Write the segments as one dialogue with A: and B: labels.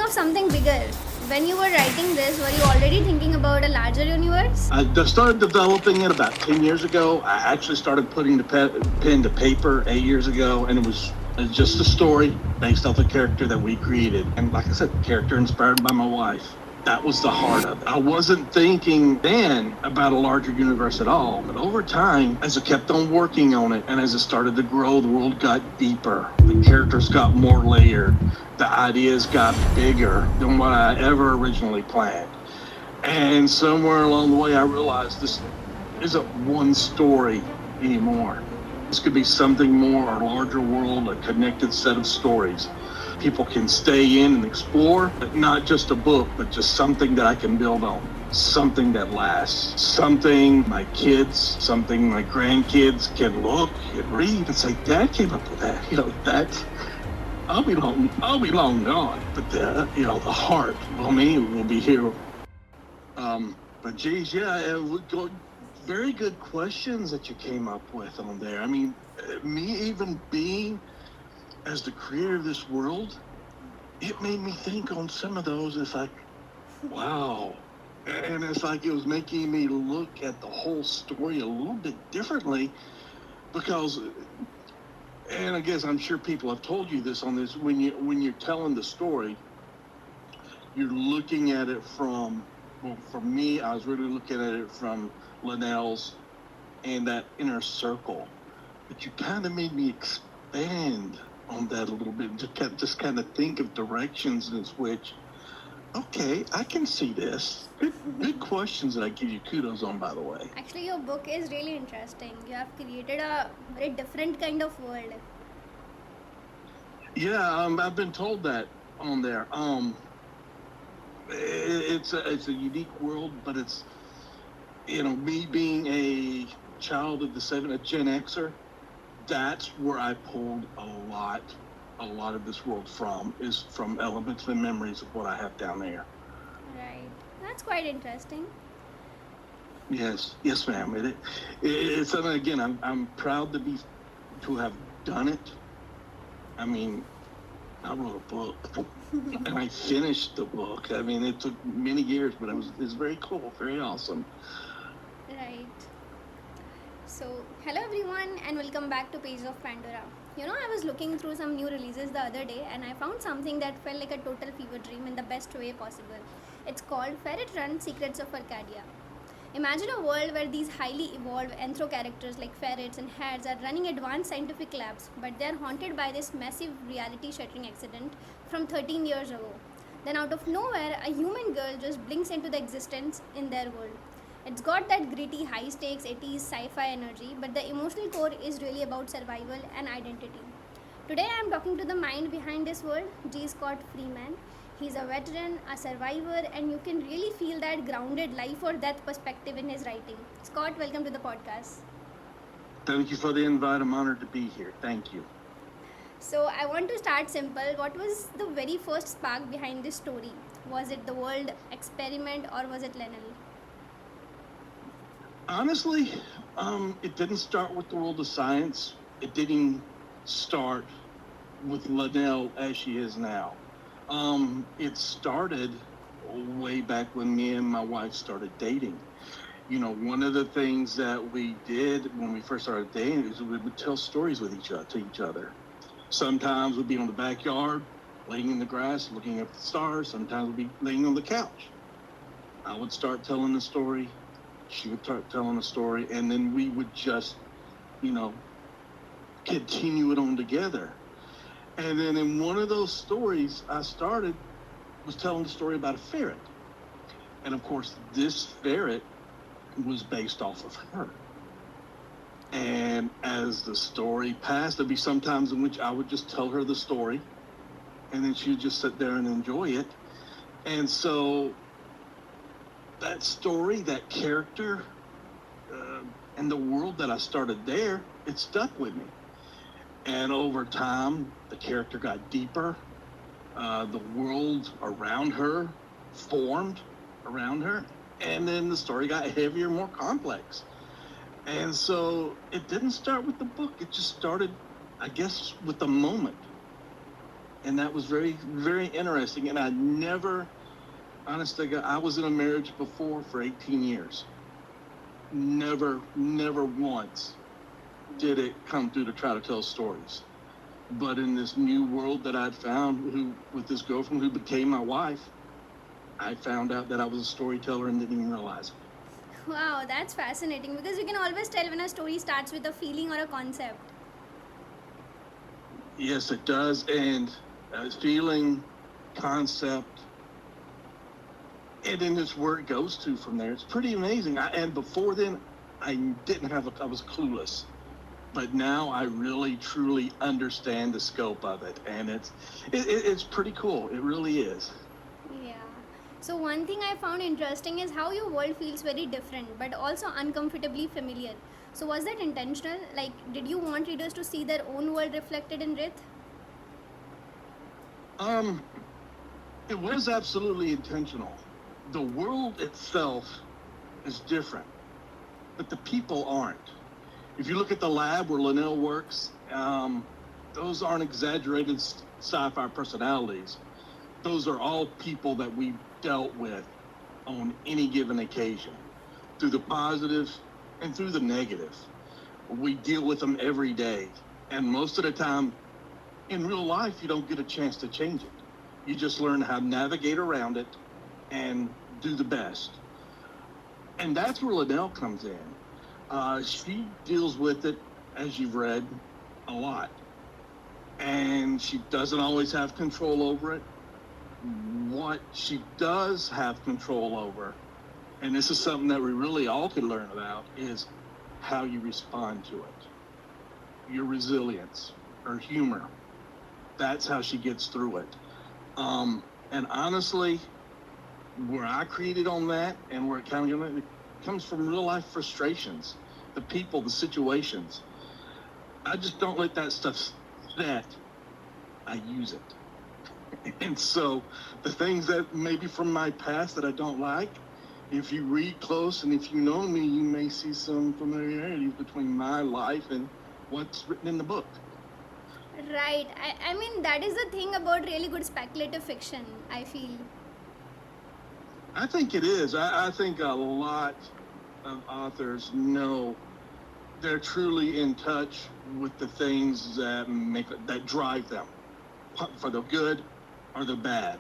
A: of something bigger. When you were writing this, were you already thinking about a larger universe?
B: I started developing it about 10 years ago. I actually started putting the pen to paper 8 years ago, and it was just a story based off a character that we created. And like I said, character inspired by my wife. That was the heart of it. I wasn't thinking then about a larger universe at all. But over time, as I kept on working on it and as it started to grow, the world got deeper. The characters got more layered. The ideas got bigger than what I ever originally planned. And somewhere along the way, I realized this isn't one story anymore. This could be something more, a larger world, a connected set of stories. People can stay in and explore, but not just a book, but just something that I can build on. Something that lasts. Something my kids, something my grandkids can look and read and say, Dad came up with that. That I'll be long gone. But the heart of me will be here. But geez, very good questions that you came up with on there. I mean, me even being as the creator of this world, it made me think on some of those. It's like, wow. And it's like it was making me look at the whole story a little bit differently because, and I guess I'm sure people have told you this on this, when you're telling the story, you're looking at it from, well, for me, I was really looking at it from Lanell's and that inner circle. But you kind of made me expand on that a little bit, just kind of think of directions in which, okay, I can see this. Good questions that I give you kudos on, by the way.
A: Actually, your book is really interesting. You have created a very different kind of world.
B: Yeah, I've been told that on there. It's a unique world, but it's, me being a child of a Gen Xer, that's where I pulled a lot of this world from, is from elements and memories of what I have down there.
A: Right. That's quite interesting.
B: Yes, ma'am. It's something, again, I'm proud to have done it. I mean, I wrote a book and I finished the book. I mean, it took many years, but it's very cool, very awesome.
A: Right. So, hello everyone and welcome back to Page of Pandora. I was looking through some new releases the other day and I found something that felt like a total fever dream in the best way possible. It's called Ferret Run, Secrets of Arcadia. Imagine a world where these highly evolved anthro characters like ferrets and hares are running advanced scientific labs, but they are haunted by this massive reality-shattering accident from 13 years ago. Then out of nowhere, a human girl just blinks into the existence in their world. It's got that gritty, high-stakes 80s sci-fi energy, but the emotional core is really about survival and identity. Today I am talking to the mind behind this world, G. Scott Freeman. He's a veteran, a survivor, and you can really feel that grounded life or death perspective in his writing. Scott, welcome to the podcast.
B: Thank you for the invite. I'm honored to be here. Thank you.
A: So I want to start simple. What was the very first spark behind this story? Was it the world experiment or was it Lanell?
B: Honestly, it didn't start with the world of science. It didn't start with Lanell as she is now. It started way back when me and my wife started dating. One of the things that we did when we first started dating is we would tell stories with to each other. Sometimes we'd be on the backyard, laying in the grass, looking up at the stars. Sometimes we'd be laying on the couch. I would start telling a story. She would start telling a story, and then we would just, continue it on together. And then in one of those stories I started was telling the story about a ferret. And of course, this ferret was based off of her. And as the story passed, there'd be some times in which I would just tell her the story, and then she would just sit there and enjoy it. And so that story, that character, and the world that I started there, it stuck with me. And over time, the character got deeper. The world around her formed around her. And then the story got heavier, more complex. And so it didn't start with the book. It just started, I guess, with the moment. And that was very, very interesting. And I never, honestly, I was in a marriage before for 18 years. Never once did it come through to try to tell stories. But in this new world that I'd found with this girlfriend who became my wife, I found out that I was a storyteller and didn't even realize it.
A: Wow, that's fascinating because you can always tell when a story starts with a feeling or a concept.
B: Yes, it does. And feeling, concept, and then it's where it goes to from there. It's pretty amazing. And before then, I was clueless. But now I really, truly understand the scope of it. And it's pretty cool. It really is.
A: Yeah. So one thing I found interesting is how your world feels very different but also uncomfortably familiar. So was that intentional? Like, did you want readers to see their own world reflected in Rith?
B: It was absolutely intentional. The world itself is different, but the people aren't. If you look at the lab where Lanell works, those aren't exaggerated sci-fi personalities. Those are all people that we've dealt with on any given occasion, through the positive and through the negative. We deal with them every day. And most of the time, in real life, you don't get a chance to change it. You just learn how to navigate around it and do the best. And that's where Lanell comes in. She deals with it, as you've read, a lot. And she doesn't always have control over it. What she does have control over, and this is something that we really all can learn about, is how you respond to it. Your resilience, her humor. That's how she gets through it. And honestly, where I created on that and where it comes from real life frustrations, the people, the situations. I just don't let that stuff set. I use it. And so the things that maybe from my past that I don't like, if you read close and if you know me, you may see some familiarities between my life and what's written in the book.
A: Right. I mean, that is the thing about really good speculative fiction, I feel.
B: I think it is. I think a lot of authors know they're truly in touch with the things that drive them, for the good or the bad,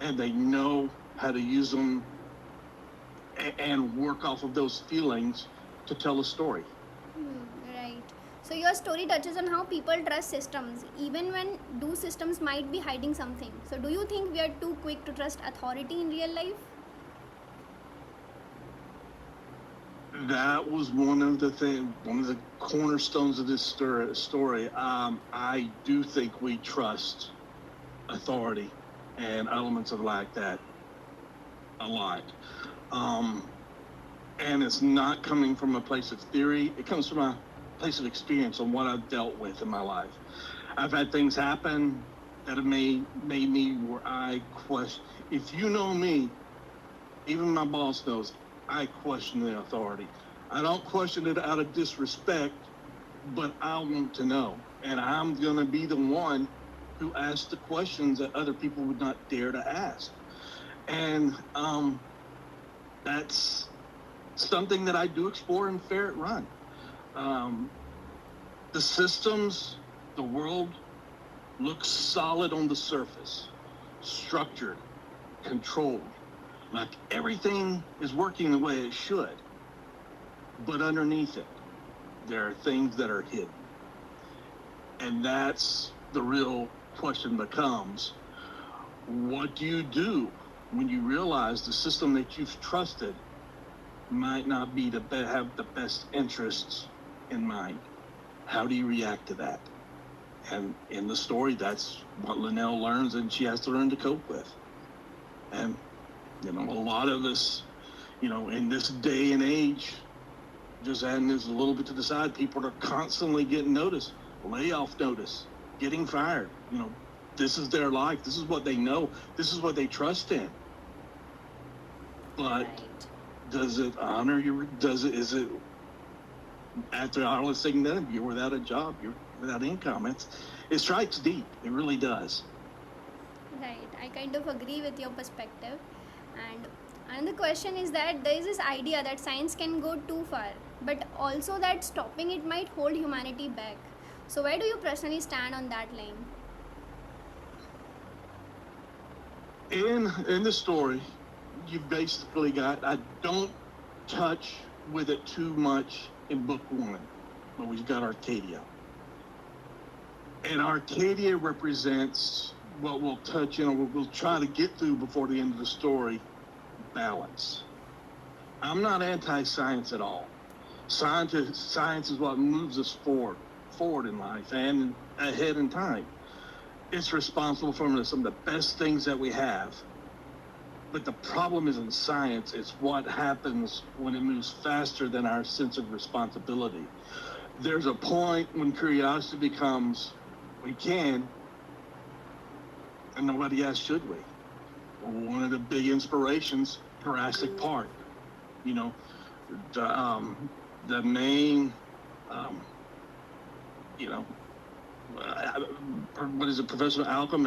B: and they know how to use them and work off of those feelings to tell a story.
A: Right. So your story touches on how people trust systems, even when those systems might be hiding something. So do you think we are too quick to trust authority in real life?
B: That was one of the cornerstones of this story. I do think we trust authority and elements of like that a lot. And it's not coming from a place of theory. It comes from a place of experience on what I've dealt with in my life. I've had things happen that have made me where I question. If you know me, even my boss knows, I question the authority. I don't question it out of disrespect, but I want to know. And I'm going to be the one who asks the questions that other people would not dare to ask. And that's something that I do explore in Ferret Run. The systems, the world looks solid on the surface, structured, controlled. Like everything is working the way it should. But underneath it, there are things that are hidden. And that's the real question becomes, what do you do when you realize the system that you've trusted might not be have the best interests in mind? How do you react to that? And in the story, that's what Lanell learns and she has to learn to cope with. And a lot of us, in this day and age, just adding this a little bit to the side, people are constantly getting notice, layoff notice, getting fired. This is their life. This is what they know. This is what they trust in. But does it honor you? Is it, after all is said and done, you're without a job, you're without income? It strikes deep. It really does.
A: Right, I kind of agree with your perspective. And another question is that there is this idea that science can go too far, but also that stopping it might hold humanity back. So, where do you personally stand on that line?
B: In the story, you basically got, I don't touch with it too much in book one, but we've got Arcadia. And Arcadia represents what we'll touch in, we'll try to get through before the end of the story, balance. I'm not anti-science at all. Science is what moves us forward in life and ahead in time. It's responsible for some of the best things that we have. But the problem isn't science, it's what happens when it moves faster than our sense of responsibility. There's a point when curiosity becomes, we can, and nobody asks, should we? One of the big inspirations, Jurassic Park. You know, the main, you know, what is it, Professor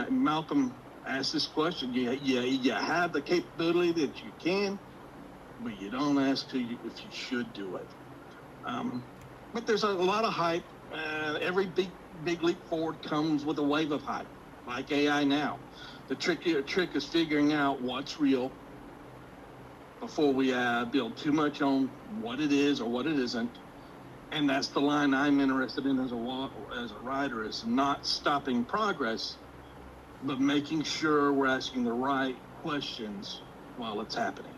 B: Malcolm asked this question. You have the capability that you can, but you don't ask if you should do it. But there's a lot of hype. Every big leap forward comes with a wave of hype, like AI now. The trick is figuring out what's real before we build too much on what it is or what it isn't. And that's the line I'm interested in as a writer, is not stopping progress, but making sure we're asking the right questions while it's happening.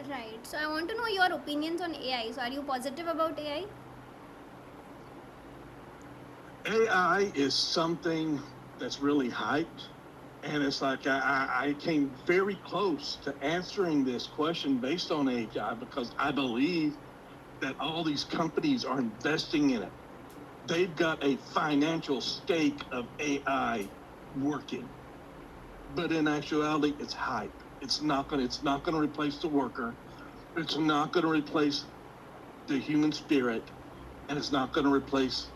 A: Right, so I want to know your opinions on AI. So, are you positive about AI?
B: AI is something that's really hyped. And it's like I came very close to answering this question based on AI because I believe that all these companies are investing in it. They've got a financial stake of AI working. But in actuality, it's hype. It's not going to replace the worker. It's not going to replace the human spirit, and it's not going to replace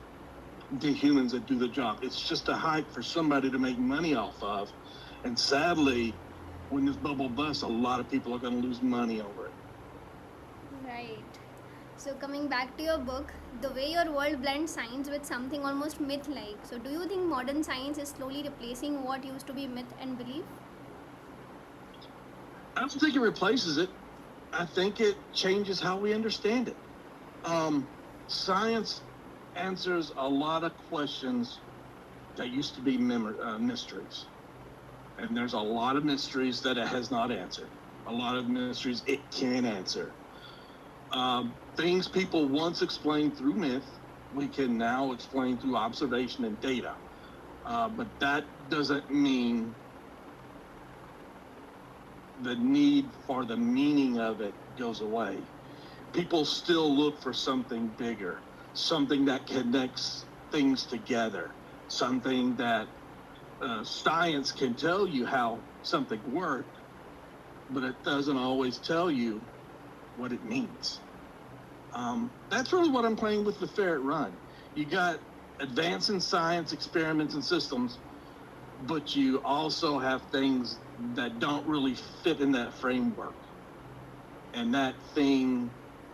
B: the humans that do the job. It's just a hype for somebody to make money off of. And sadly, when this bubble busts, a lot of people are going to lose money over it.
A: Right. So, coming back to your book, the way your world blends science with something almost myth like. So, do you think modern science is slowly replacing what used to be myth and belief?
B: I don't think it replaces it. I think it changes how we understand it. Science answers a lot of questions that used to be mysteries. And there's a lot of mysteries that it has not answered. A lot of mysteries it can answer. Things people once explained through myth, we can now explain through observation and data. But that doesn't mean the need for the meaning of it goes away. People still look for something bigger, something that connects things together, something that science can tell you how something worked, but it doesn't always tell you what it means. That's really what I'm playing with Ferret Run. You got advancing science, experiments, and systems, but you also have things that don't really fit in that framework. And that thing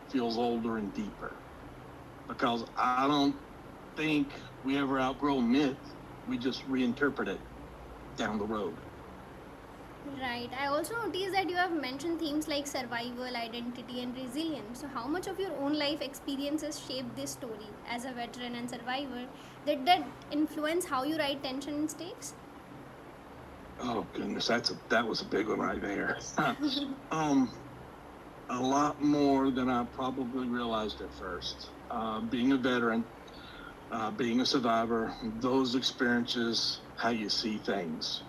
B: feels older and deeper. Because I don't think we ever outgrow myth. We just reinterpret it down the road.
A: Right. I also noticed that you have mentioned themes like survival, identity, and resilience. So, how much of your own life experiences shape this story as a veteran and survivor? Did that influence how you write tension and stakes?
B: Oh goodness, that was a big one right there. A lot more than I probably realized at first. Being a veteran, being a survivor, those experiences, how you see things.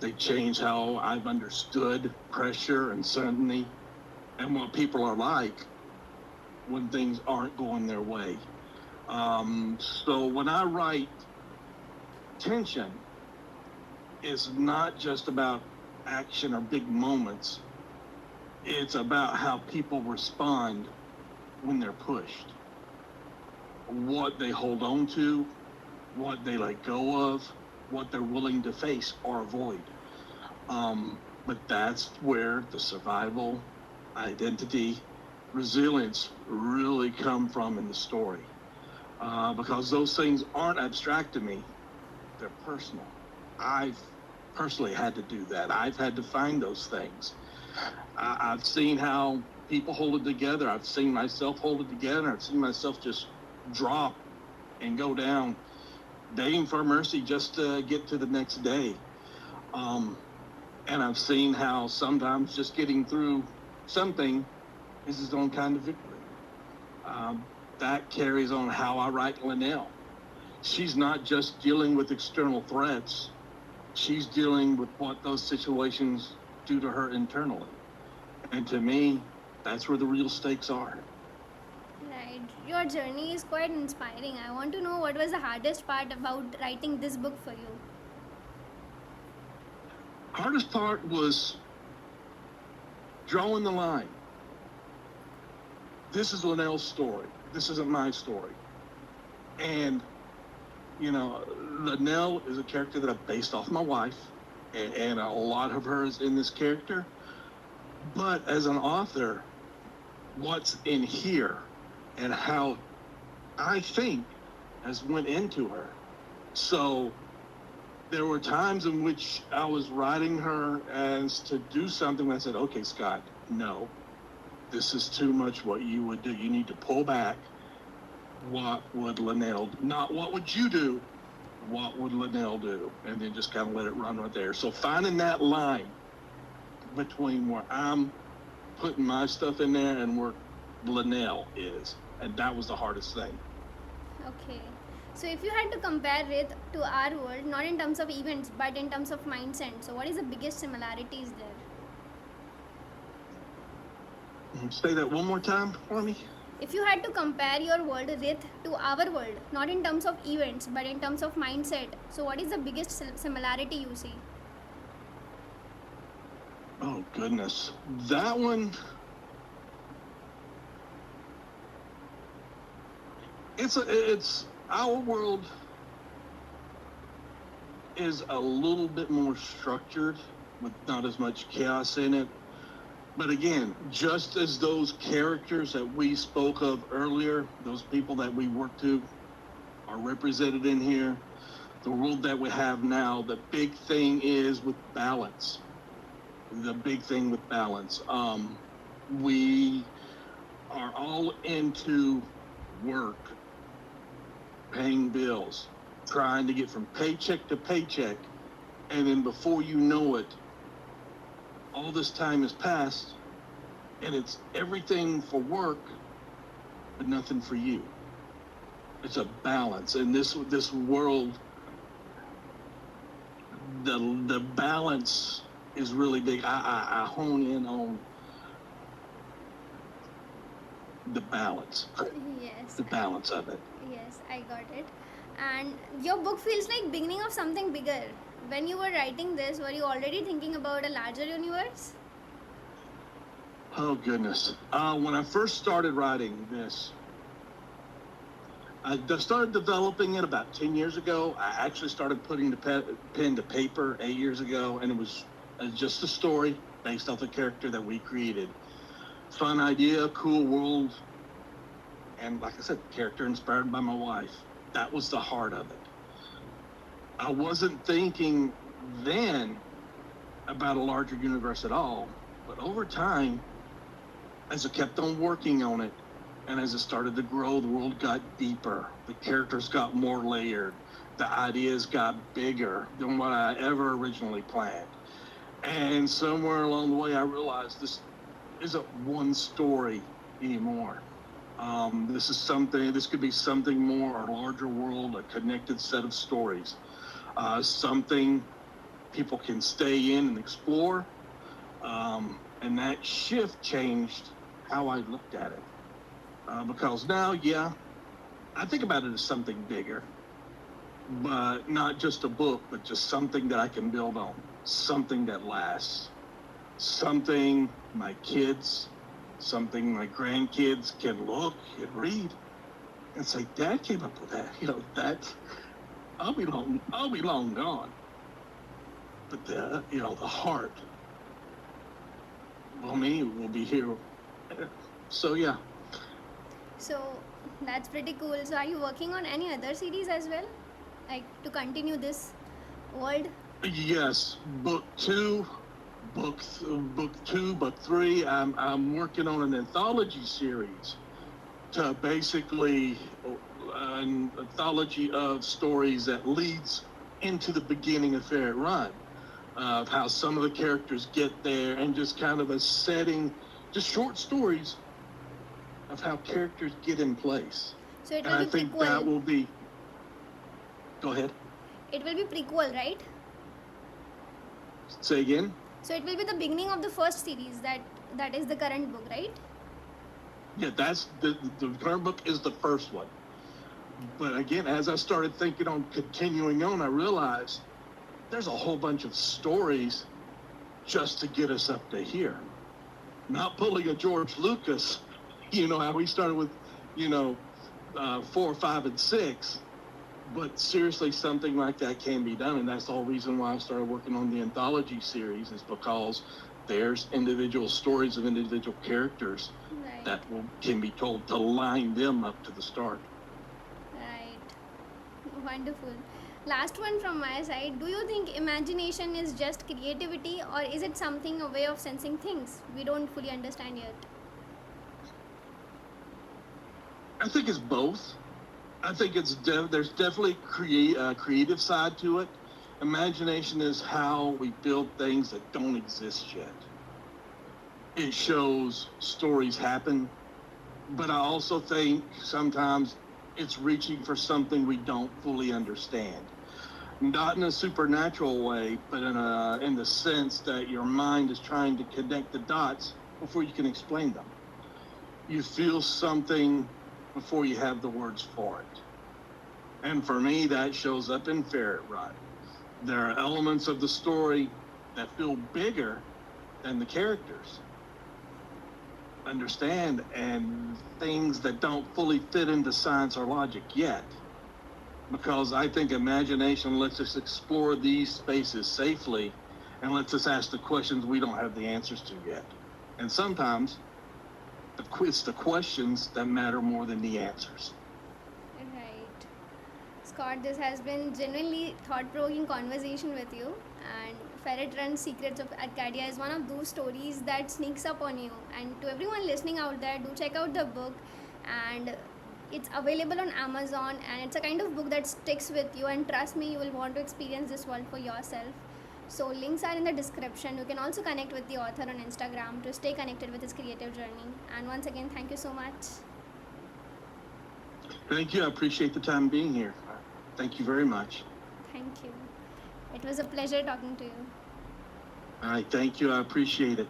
B: They change how I've understood pressure and certainty and what people are like when things aren't going their way. So when I write tension, it's not just about action or big moments. It's about how people respond when they're pushed, what they hold on to, what they let go of, what they're willing to face or avoid. But that's where the survival, identity, resilience really come from in the story. Because those things aren't abstract to me, they're personal. I've personally had to do that. I've had to find those things. I've seen how people hold it together. I've seen myself hold it together. I've seen myself just drop and go down, begging for mercy just to get to the next day. And I've seen how sometimes just getting through something is its own kind of victory. That carries on how I write Lanell. She's not just dealing with external threats. She's dealing with what those situations do to her internally. And to me, that's where the real stakes are.
A: Right. Your journey is quite inspiring. I want to know what was the hardest part about writing this book for you?
B: Hardest part was drawing the line. This is Lanell's story. This isn't my story. And, Lanell is a character that I've based off my wife, and a lot of her is in this character. But as an author, what's in here and how I think has went into her. So there were times in which I was writing her as to do something. I said, okay, Scott, no, this is too much what you would do. You need to pull back. What would Lanell, not what would you do, what would Lanell do? And then just kind of let it run right there. So finding that line between where I'm putting my stuff in there and where Lanell is. And that was the hardest thing.
A: Okay. So if you had to compare it to our world, not in terms of events, but in terms of mindset, so what is the biggest similarities there?
B: Say that one more time for me.
A: If you had to compare your world, Rith, to our world, not in terms of events, but in terms of mindset, so what is the biggest similarity you see?
B: Oh, goodness. That one, it's our world is a little bit more structured with not as much chaos in it. But again, just as those characters that we spoke of earlier, those people that we work to are represented in here, the world that we have now, the big thing is with balance. The big thing with balance. We are all into work, paying bills, trying to get from paycheck to paycheck, and then before you know it, all this time has passed, and it's everything for work, but nothing for you. It's a balance, and this world, the balance is really big. I hone in on the balance.
A: Yes.
B: The balance of it.
A: Yes, I got it. And your book feels like beginning of something bigger. When you were writing this, were you already thinking about a larger universe?
B: Oh, goodness. When I first started writing this, I started developing it about 10 years ago. I actually started putting the pen to paper 8 years ago, and it was just a story based off a character that we created. Fun idea, cool world, and like I said, character inspired by my wife. That was the heart of it. I wasn't thinking then about a larger universe at all, but over time, as I kept on working on it, and as it started to grow, the world got deeper, the characters got more layered, the ideas got bigger than what I ever originally planned. And somewhere along the way, I realized this isn't one story anymore. This could be something more, a larger world, a connected set of stories. Something people can stay in and explore. And that shift changed how I looked at it. Because now, yeah, I think about it as something bigger, but not just a book, but just something that I can build on, something that lasts, something my kids, something my grandkids can look and read and say, Dad came up with that. I'll be long gone. But the heart, well, me will be here. So yeah.
A: So that's pretty cool. So are you working on any other series as well? Like to continue this world?
B: Yes, book 3. I'm working on an anthology series to basically an anthology of stories that leads into the beginning of Ferret Run, of how some of the characters get there, and just kind of a setting, just short stories of how characters get in place.
A: So it
B: And
A: will
B: I
A: be
B: think that
A: prequel.
B: will be. Go ahead.
A: It will be prequel, right?
B: Say again.
A: So it will be the beginning of the first series that is the current book, right?
B: Yeah, that's the current book is the first one. But again, as I started thinking on continuing on, I realized there's a whole bunch of stories just to get us up to here. Not pulling a George Lucas, how we started with, 4, 5, and 6. But seriously, something like that can be done, and that's the whole reason why I started working on the anthology series, is because there's individual stories of individual characters
A: Right.
B: that can be told to line them up to the start.
A: Right. Wonderful. Last one from my side. Do you think imagination is just creativity, or is it something, a way of sensing things we don't fully understand yet?
B: I think it's both. I think there's definitely creative side to it. Imagination is how we build things that don't exist yet. It shows stories happen, but I also think sometimes it's reaching for something we don't fully understand. Not in a supernatural way, but in the sense that your mind is trying to connect the dots before you can explain them. You feel something before you have the words for it. And for me, that shows up in Ferret Run. There are elements of the story that feel bigger than the characters understand, and things that don't fully fit into science or logic yet. Because I think imagination lets us explore these spaces safely and lets us ask the questions we don't have the answers to yet. And sometimes it's the questions that matter more than the answers.
A: Right. Scott, this has been genuinely thought-provoking conversation with you. And Ferret Run Secrets of Arcadia is one of those stories that sneaks up on you. And to everyone listening out there, do check out the book. And it's available on Amazon. And it's a kind of book that sticks with you. And trust me, you will want to experience this world for yourself. So links are in the description. You can also connect with the author on Instagram to stay connected with his creative journey. And once again, thank you so much.
B: Thank you. I appreciate the time being here. Thank you very much.
A: Thank you. It was a pleasure talking to you.
B: All right. Thank you. I appreciate it.